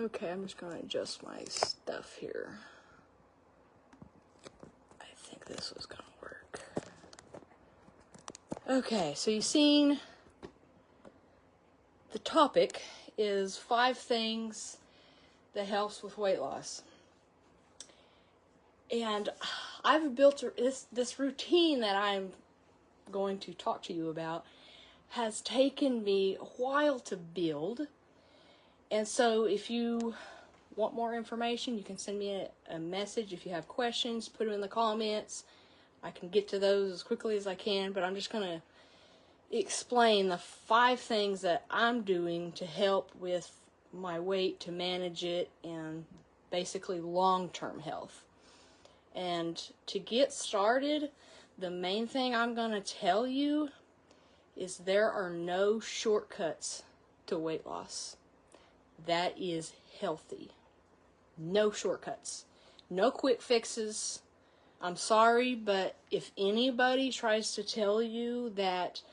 Okay, I'm just going to adjust my stuff here. I think this was going to work. Okay, so you've seen the topic is 5 things that helps with weight loss. And I've built this routine that I'm going to talk to you about has taken me a while to build. And so if you want more information, you can send me a message. If you have questions, put them in the comments. I can get to those as quickly as I can, but I'm just going to explain the 5 things that I'm doing to help with my weight, to manage it, and basically long-term health. And to get started, the main thing I'm going to tell you is there are no shortcuts to weight loss. That is healthy. No shortcuts. No quick fixes. I'm sorry, but if anybody tries to tell you that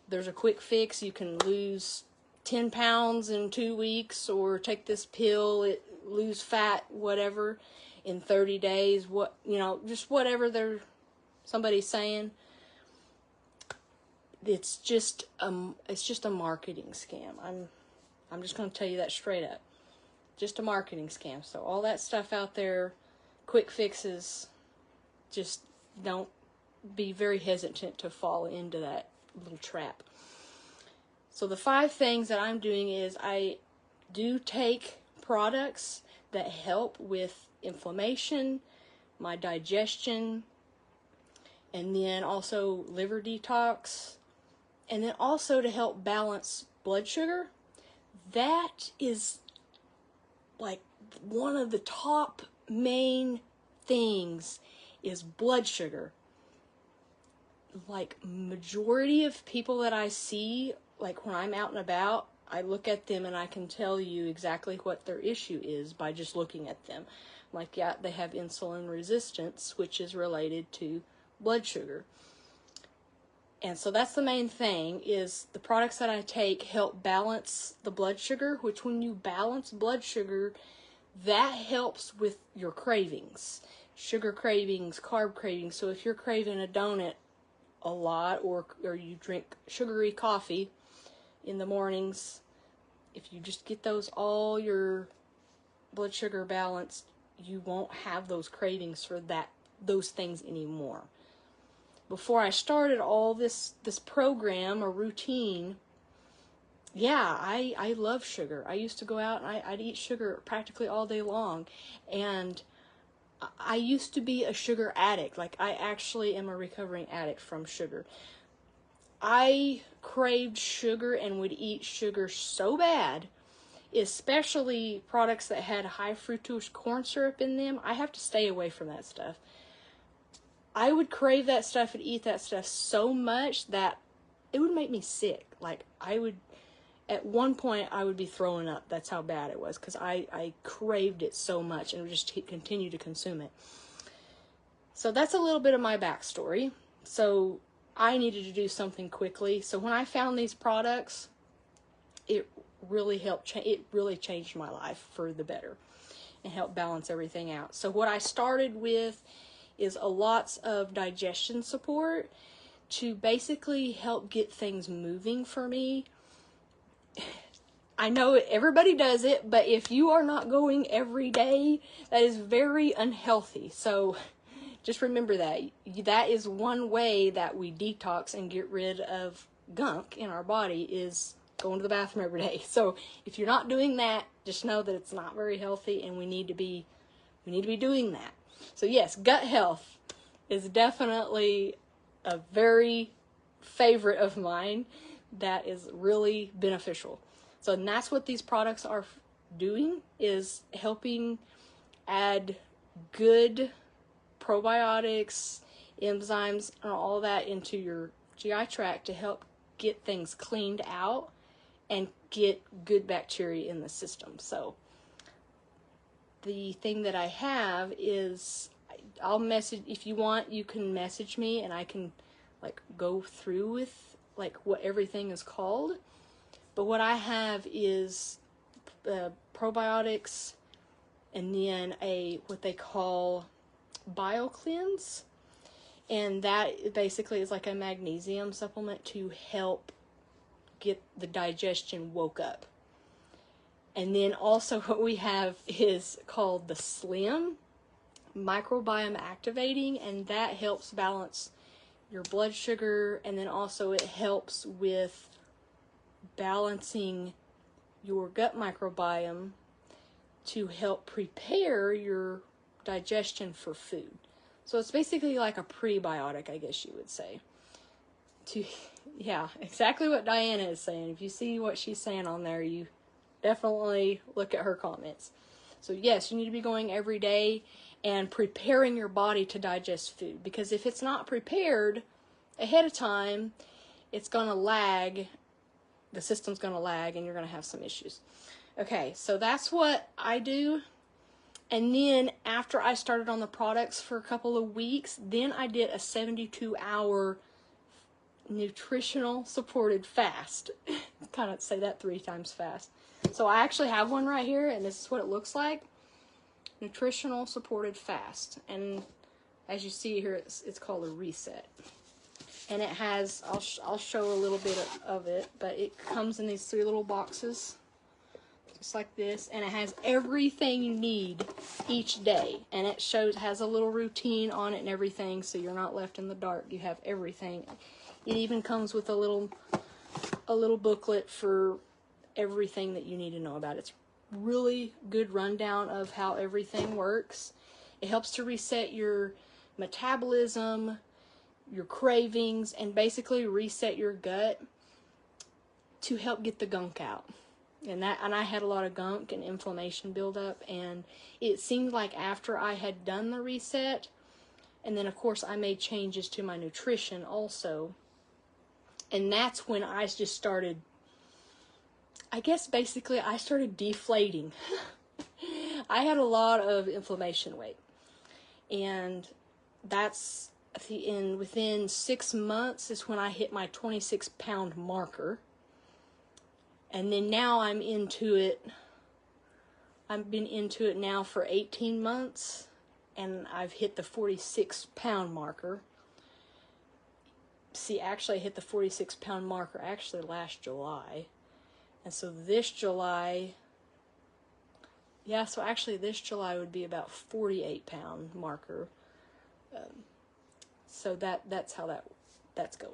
there's a quick fix, you can lose 10 pounds in 2 weeks, or take this pill, lose fat, whatever, in 30 days, just whatever somebody's saying, it's just a marketing scam. I'm just going to tell you that straight up. Just a marketing scam. So all that stuff out there, quick fixes, just don't be very hesitant to fall into that little trap. So the 5 things that I'm doing is I do take products that help with inflammation, my digestion, and then also liver detox, and then also to help balance blood sugar. That is like one of the top main things is blood sugar. Like majority of people that I see, like when I'm out and about, I look at them and I can tell you exactly what their issue is by just looking at them. Like, yeah, they have insulin resistance, which is related to blood sugar. And so that's the main thing, is the products that I take help balance the blood sugar, which when you balance blood sugar, that helps with your cravings. Sugar cravings, carb cravings. So if you're craving a donut a lot, or you drink sugary coffee in the mornings, if you just get all your blood sugar balanced, you won't have those cravings for those things anymore. Before I started all this program or routine, yeah, I love sugar. I used to go out and I'd eat sugar practically all day long. And I used to be a sugar addict. Like, I actually am a recovering addict from sugar. I craved sugar and would eat sugar so bad, especially products that had high fructose corn syrup in them. I have to stay away from that stuff. I would crave that stuff and eat that stuff so much that it would make me sick. Like, at one point, I would be throwing up. That's how bad it was, because I craved it so much and would just continue to consume it. So that's a little bit of my backstory. So I needed to do something quickly. So when I found these products, it really helped. It really changed my life for the better and helped balance everything out. So what I started with is lots of digestion support to basically help get things moving for me. I know everybody does it, but if you are not going every day, that is very unhealthy. So just remember that is one way that we detox and get rid of gunk in our body, is going to the bathroom every day. So if you're not doing that, just know that it's not very healthy, and we need to be doing that. So yes, gut health is definitely a very favorite of mine that is really beneficial. So and that's what these products are doing, is helping add good probiotics, enzymes, and all that into your GI tract to help get things cleaned out and get good bacteria in the system. So the thing that I have is, I'll message, if you want, you can message me and I can go through with what everything is called. But what I have is probiotics, and then what they call BioCleanse, and that basically is like a magnesium supplement to help get the digestion woke up. And then also what we have is called the Slim Microbiome Activating, and that helps balance your blood sugar, and then also it helps with balancing your gut microbiome to help prepare your digestion for food. So it's basically like a prebiotic, I guess you would say. Yeah, exactly what Diana is saying. If you see what she's saying on there, you definitely look at her comments. So yes, you need to be going every day and preparing your body to digest food, because if it's not prepared ahead of time, it's going to lag. The system's going to lag, and you're going to have some issues. Okay, so that's what I do. And then after I started on the products for a couple of weeks, then I did a 72-hour nutritional supported fast. Kind of say that 3 times fast. So I actually have one right here, and this is what it looks like. Nutritional supported fast. And as you see here, it's called a reset. And it has, I'll show a little bit of it, but it comes in these 3 little boxes, just like this, and it has everything you need each day, and it has a little routine on it and everything, so you're not left in the dark. You have everything. It even comes with a little booklet for everything that you need to know about it. It's really good rundown of how everything works. It helps to reset your metabolism, your cravings, and basically reset your gut to help get the gunk out. And I had a lot of gunk and inflammation build up, and it seemed like after I had done the reset, and then of course I made changes to my nutrition also, and that's when I just started, I guess basically I started deflating. I had a lot of inflammation weight, and that's within 6 months is when I hit my 26-pound marker. And then now I'm into it. I've been into it now for 18 months, and I've hit the 46-pound marker. See, actually I hit the 46-pound marker actually last July. And so this July, so actually this July would be about 48-pound marker. So that's how that's going.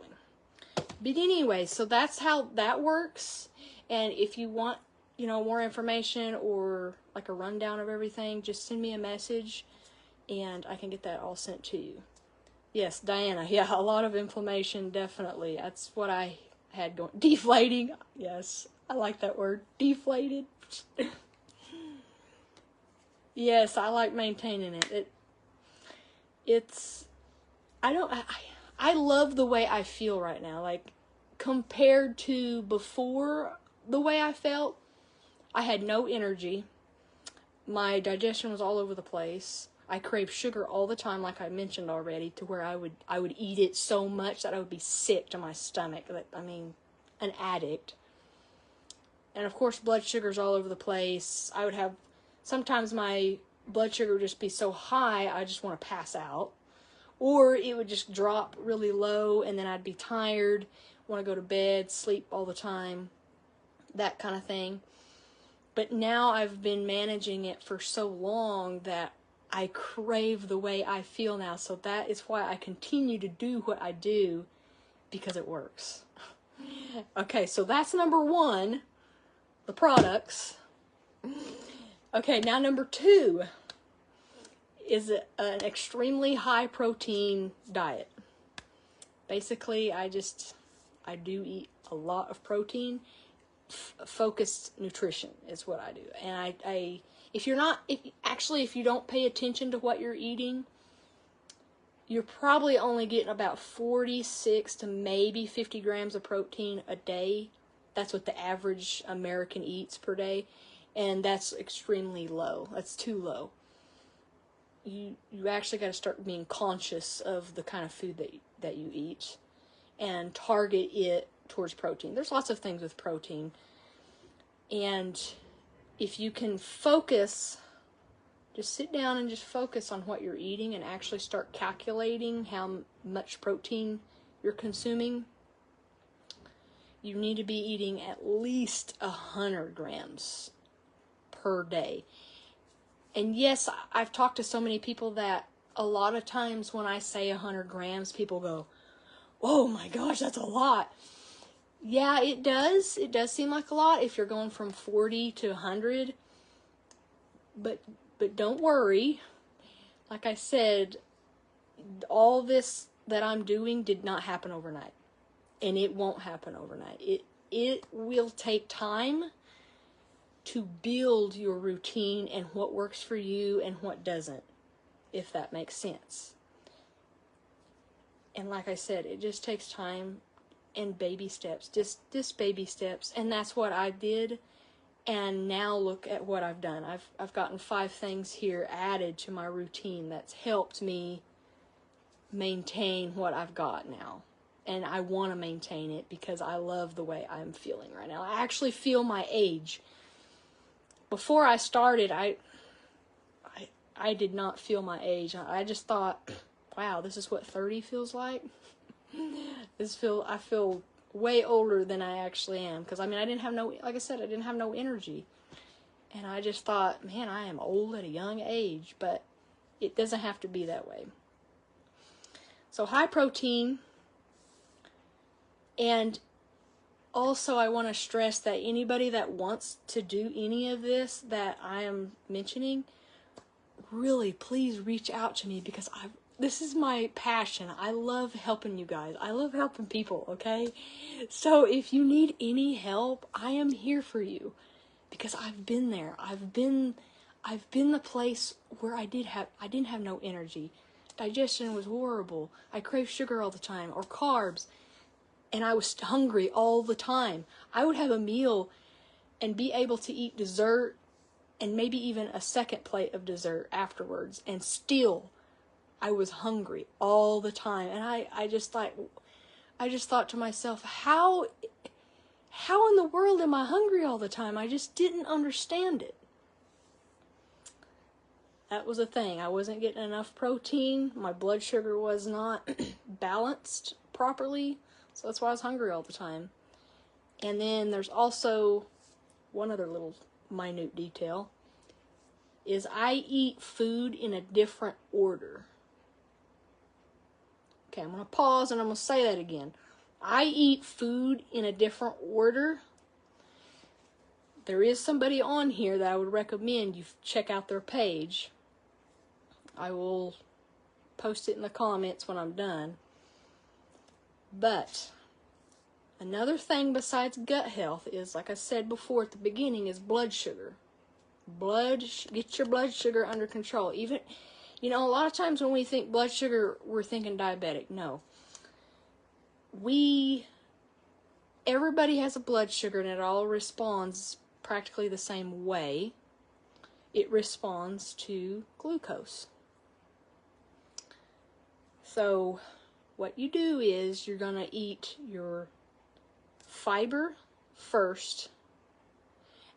But anyway, so that's how that works. And if you want, more information or like a rundown of everything, just send me a message and I can get that all sent to you. Yes, Diana. Yeah, a lot of inflammation, definitely. That's what I had going. Deflating. Yes, I like that word. Deflated. Yes, I like maintaining it. I love the way I feel right now. Like, compared to before, the way I felt, I had no energy. My digestion was all over the place. I craved sugar all the time, like I mentioned already, to where I would eat it so much that I would be sick to my stomach. An addict. And of course, blood sugar's all over the place. Sometimes my blood sugar would just be so high, I just want to pass out. Or it would just drop really low, and then I'd be tired, want to go to bed, sleep all the time, that kind of thing. But now I've been managing it for so long that I crave the way I feel now. So that is why I continue to do what I do, because it works. Okay, so that's number 1, the products. Okay, now number 2 is an extremely high protein diet. Basically, I do eat a lot of protein. Focused nutrition is what I do. And if you don't pay attention to what you're eating, you're probably only getting about 46 to maybe 50 grams of protein a day. That's what the average American eats per day. And that's extremely low. That's too low. You actually got to start being conscious of the kind of food that you eat and target it towards protein. There's lots of things with protein, and if you can focus, just sit down and just focus on what you're eating and actually start calculating how much protein you're consuming. You need to be eating at least 100 grams per day. And yes, I've talked to so many people that a lot of times when I say 100 grams, people go, oh my gosh, that's a lot. Yeah, it does. It does seem like a lot if you're going from 40 to 100. But don't worry. Like I said, all this that I'm doing did not happen overnight. And it won't happen overnight. It will take time to build your routine and what works for you and what doesn't, if that makes sense. And like I said, it just takes time and baby steps, just baby steps. And that's what I did. And now look at what I've done. I've gotten 5 things here added to my routine that's helped me maintain what I've got now. And I want to maintain it because I love the way I'm feeling right now. I actually feel my age. Before I started, I did not feel my age. I just thought, wow, this is what 30 feels like. I feel way older than I actually am. Because, I mean, like I said, I didn't have no energy. And I just thought, man, I am old at a young age. But it doesn't have to be that way. So high protein. And also I want to stress that anybody that wants to do any of this that I am mentioning, really, please reach out to me because this is my passion. I love helping you guys. I love helping people, okay? So if you need any help, I am here for you because I've been there. I've been the place where I didn't have no energy. Digestion was horrible. I craved sugar all the time or carbs. And I was hungry all the time. I would have a meal and be able to eat dessert and maybe even a second plate of dessert afterwards. And still, I was hungry all the time. And I just thought to myself, how in the world am I hungry all the time? I just didn't understand it. That was a thing. I wasn't getting enough protein. My blood sugar was not balanced properly. So that's why I was hungry all the time. And then there's also one other little minute detail. Is I eat food in a different order. Okay, I'm going to pause and I'm going to say that again. I eat food in a different order. There is somebody on here that I would recommend you check out their page. I will post it in the comments when I'm done. But another thing besides gut health is, like I said before at the beginning, is blood sugar. Get your blood sugar under control. Even, a lot of times when we think blood sugar, we're thinking diabetic. No. Everybody has a blood sugar and it all responds practically the same way. It responds to glucose. So what you do is you're going to eat your fiber first,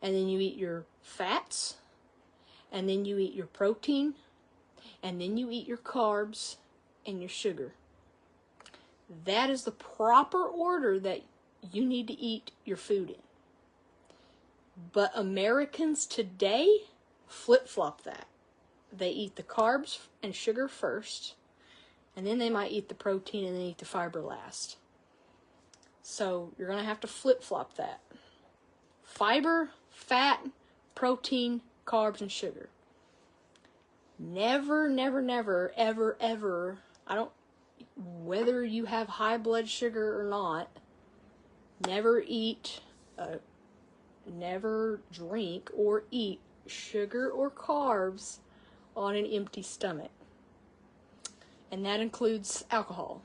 and then you eat your fats, and then you eat your protein, and then you eat your carbs and your sugar. That is the proper order that you need to eat your food in. But Americans today flip-flop that. They eat the carbs and sugar first, and then they might eat the protein and then eat the fiber last. So you're going to have to flip-flop that. Fiber, fat, protein, carbs, and sugar. Never, ever, whether you have high blood sugar or not, never drink or eat sugar or carbs on an empty stomach. And that includes alcohol.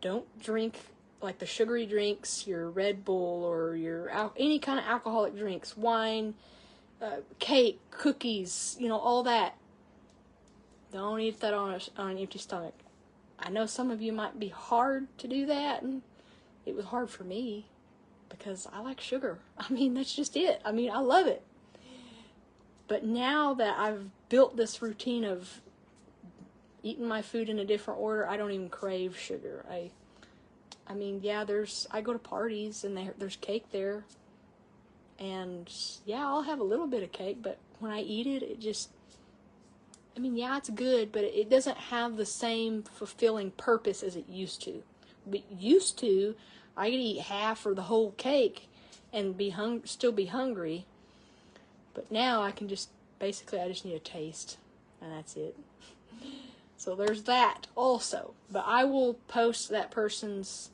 Don't drink like the sugary drinks, your Red Bull or your any kind of alcoholic drinks, wine, cake, cookies, all that. Don't eat that on an empty stomach. I know some of you might be hard to do that, and it was hard for me because I like sugar. That's just it. I love it. But now that I've built this routine of eating my food in a different order, I don't even crave sugar. I mean, yeah, I go to parties and there's cake there. And yeah, I'll have a little bit of cake, but when I eat it, it just, I mean, yeah, it's good, but it doesn't have the same fulfilling purpose as it used to. But used to, I could eat half or the whole cake and still be hungry. But now I can basically I just need a taste, and that's it. So there's that also. But I will post that person's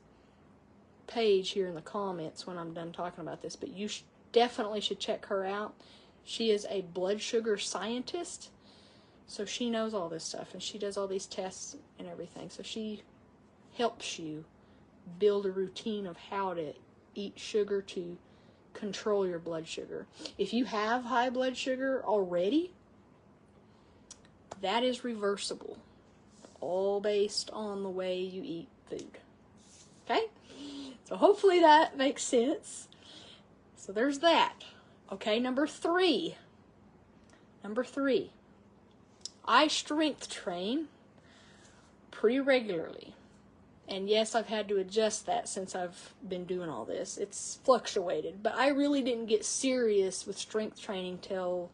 page here in the comments when I'm done talking about this. But you definitely should check her out. She is a blood sugar scientist, so she knows all this stuff, and she does all these tests and everything. So she helps you build a routine of how to eat sugar to control your blood sugar. If you have high blood sugar already, that is reversible, all based on the way you eat food. Okay? So hopefully that makes sense. So there's that. Okay, number three. I strength train pretty regularly. And yes, I've had to adjust that since I've been doing all this. It's fluctuated. But I really didn't get serious with strength training till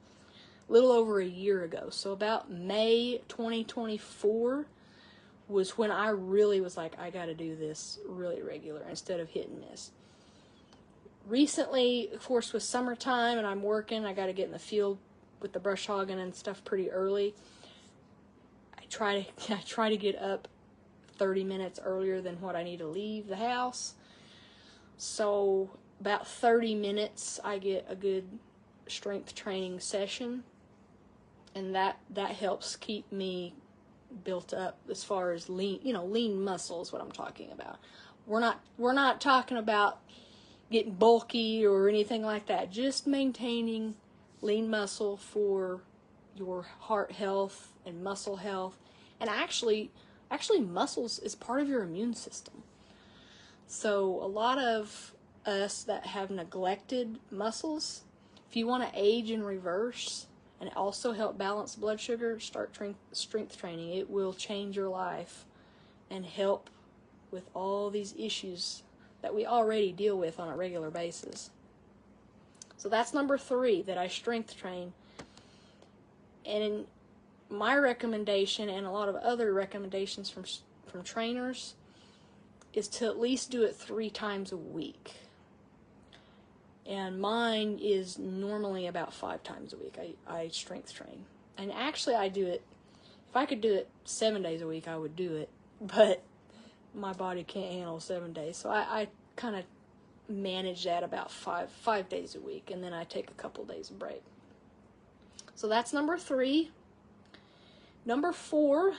a little over a year ago. So about May 2024 was when I really was like, I got to do this really regular instead of hit and miss. Recently, of course, with summertime and I'm working, I got to get in the field with the brush hogging and stuff pretty early. I try to get up 30 minutes earlier than what I need to leave the house. So about 30 minutes I get a good strength training session, and that helps keep me built up as far as lean muscle is what I'm talking about. We're not talking about getting bulky or anything like that. Just maintaining lean muscle for your heart health and muscle health. And actually muscles is part of your immune system. So a lot of us that have neglected muscles, if you want to age in reverse and also help balance blood sugar, start strength training. It will change your life and help with all these issues that we already deal with on a regular basis. So that's number 3, that I strength train. And my recommendation, and a lot of other recommendations from trainers, is to at least do it 3 times a week. And mine is normally about 5 times a week. I strength train. And actually I do it, if I could do it 7 days a week, I would do it. But my body can't handle 7 days. So I kind of manage that about 5 days a week. And then I take a couple days of break. So that's number 3. Number 4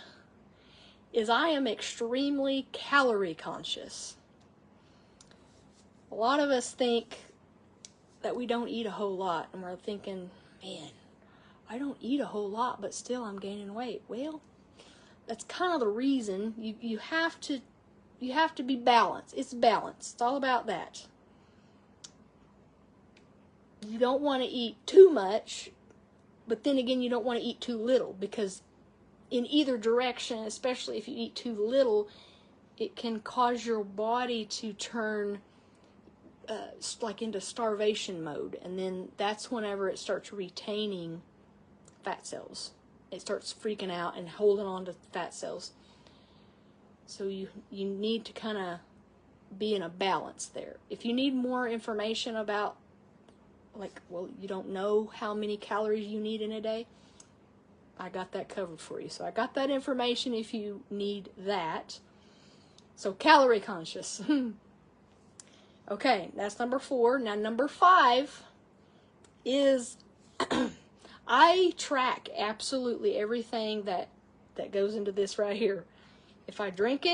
is I am extremely calorie conscious. A lot of us think that we don't eat a whole lot, and we're thinking, man, I don't eat a whole lot, but still I'm gaining weight. Well, that's kind of the reason. You have to be balanced. It's balanced. It's all about that. You don't want to eat too much, but then again, you don't want to eat too little, because in either direction, especially if you eat too little, it can cause your body to turn like into starvation mode, and then that's whenever it starts retaining fat cells. It starts freaking out and holding on to fat cells. So you need to kind of be in a balance there. If you need more information about, you don't know how many calories you need in a day, I got that covered for you. So I got that information if you need that. So calorie conscious. Okay, that's number 4. Now number 5 is I track absolutely everything that goes into this right here. If I can drink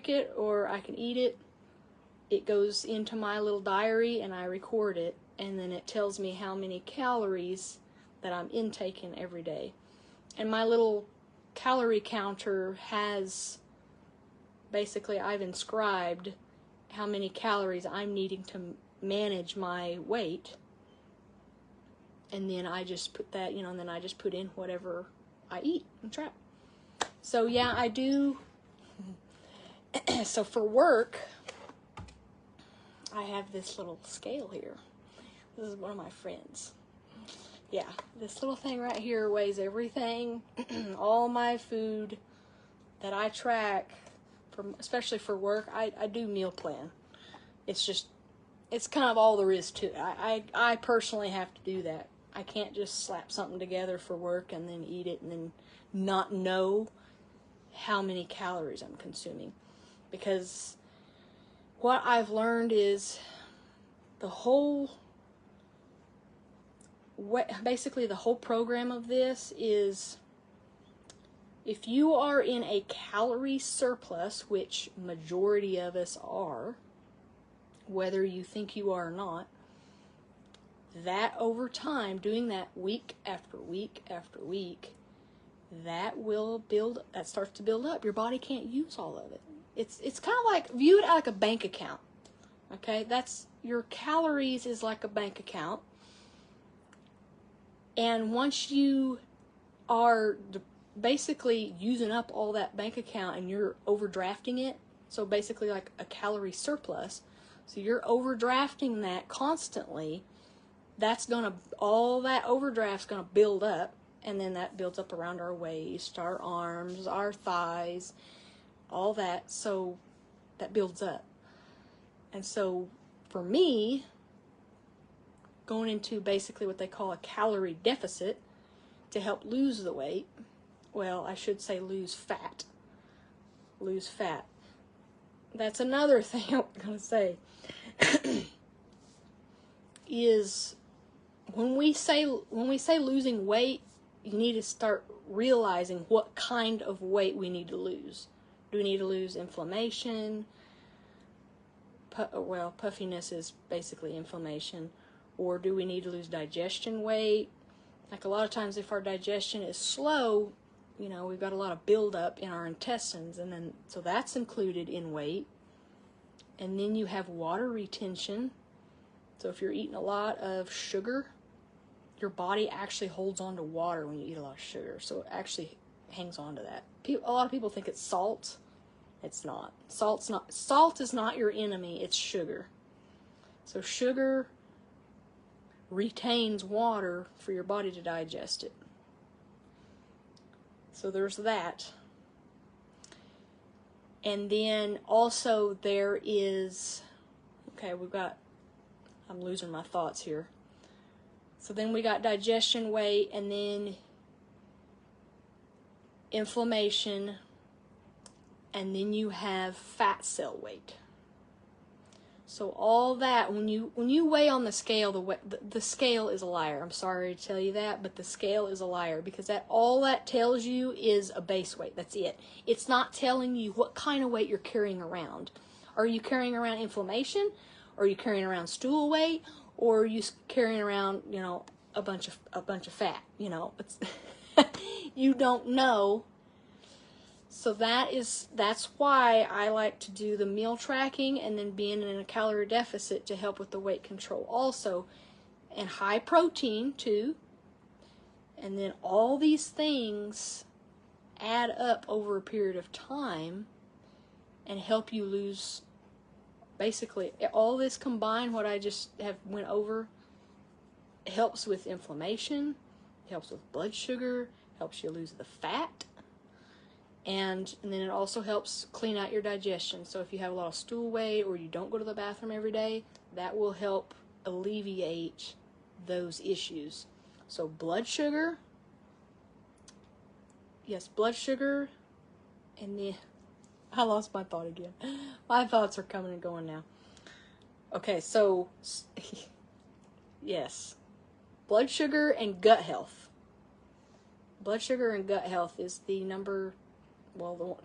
it or I can eat it, it goes into my little diary and I record it, and then it tells me how many calories that I'm intaking every day. And my little calorie counter has, basically I've inscribed how many calories I'm needing to manage my weight. and then I just put that, and then I just put in whatever I eat and track. So yeah, I do. So for work, I have this little scale here. This is one of my friends. Yeah, this little thing right here weighs everything, all my food that I track, especially for work. I do meal plan. It's kind of all there is to it. I personally have to do that. I can't just slap something together for work and then eat it and then not know how many calories I'm consuming. Because what I've learned is basically the whole program of this is, if you are in a calorie surplus, which majority of us are, whether you think you are or not, that over time, doing that week after week after week, that starts to build up. Your body can't use all of it. It's kind of like, view it like a bank account. Okay, your calories is like a bank account. And once you are basically using up all that bank account and you're overdrafting it, so basically like a calorie surplus, so you're overdrafting that constantly, all that overdraft's gonna build up, and then that builds up around our waist, our arms, our thighs, all that, so that builds up. And so for me, going into basically what they call a calorie deficit to help lose the weight, well, I should say lose fat. That's another thing I'm going to say. Is when we say losing weight, you need to start realizing what kind of weight we need to lose. Do we need to lose inflammation? Puffiness is basically inflammation. Or do we need to lose digestion weight? Like a lot of times if our digestion is slow, we've got a lot of buildup in our intestines, and then so that's included in weight. And then you have water retention. So if you're eating a lot of sugar, your body actually holds on to water when you eat a lot of sugar. So it actually hangs on to that. A lot of people think it's salt. It's not. Salt is not your enemy, it's sugar. So sugar retains water for your body to digest it. So there's that. And then also there is, I'm losing my thoughts here. So then we got digestion weight, and then inflammation, and then you have fat cell weight. So all that, when you weigh on the scale, the scale is a liar. I'm sorry to tell you that, but the scale is a liar, because all that tells you is a base weight. That's it. It's not telling you what kind of weight you're carrying around. Are you carrying around inflammation? Are you carrying around stool weight? Or are you carrying around, a bunch of fat? It's you don't know. So that's why I like to do the meal tracking and then being in a calorie deficit to help with the weight control also. And high protein too. And then all these things add up over a period of time and help you lose, basically all this combined, what I just have went over, helps with inflammation, helps with blood sugar, helps you lose the fat. And then it also helps clean out your digestion. So if you have a lot of stool weight or you don't go to the bathroom every day, that will help alleviate those issues. So blood sugar, and then I lost my thought again. My thoughts are coming and going now. Okay, so yes, blood sugar and gut health. Blood sugar and gut health is the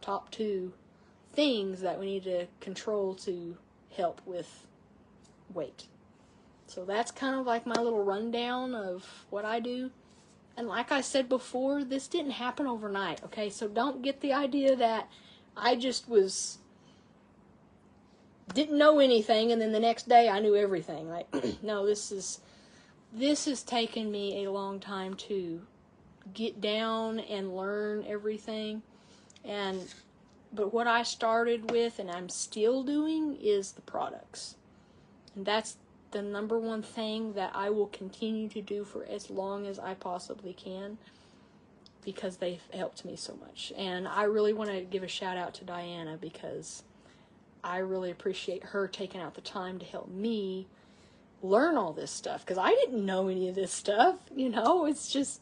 top two things that we need to control to help with weight. So that's kind of like my little rundown of what I do. And like I said before, this didn't happen overnight, okay? So don't get the idea that I just didn't know anything and then the next day I knew everything. Like, no, this is this has taken me a long time to get down and learn everything. But what I started with and I'm still doing is the products. And that's the number one thing that I will continue to do for as long as I possibly can, because they've helped me so much. And I really want to give a shout out to Diana, because I really appreciate her taking out the time to help me learn all this stuff, because I didn't know any of this stuff. It's just,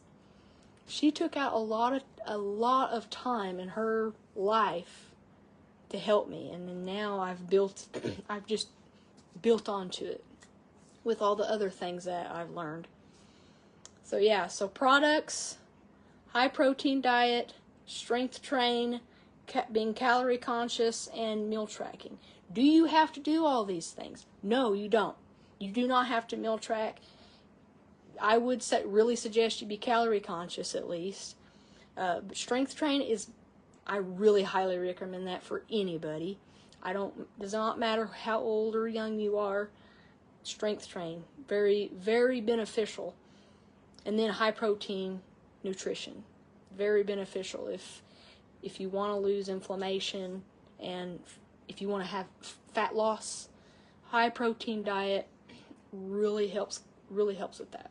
she took out a lot of time in her life to help me, and then now I've just built onto it with all the other things that I've learned. So yeah, so products, high protein diet, strength train, being calorie conscious, and meal tracking. Do you have to do all these things? No, you don't. You do not have to meal track. I would really suggest you be calorie conscious at least. Strength train I really highly recommend that for anybody. Does not matter how old or young you are. Strength train, very, very beneficial. And then high protein nutrition, very beneficial if you want to lose inflammation and if you want to have fat loss. High protein diet really helps with that.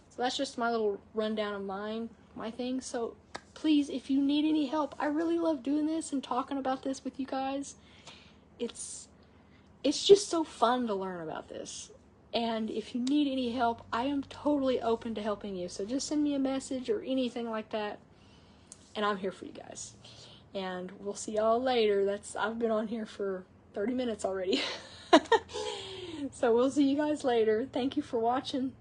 So that's just my little rundown of my things. So please, if you need any help, I really love doing this and talking about this with you guys. It's just so fun to learn about this. And if you need any help, I am totally open to helping you. So just send me a message or anything like that, and I'm here for you guys. And we'll see y'all later. I've been on here for 30 minutes already. So we'll see you guys later. Thank you for watching.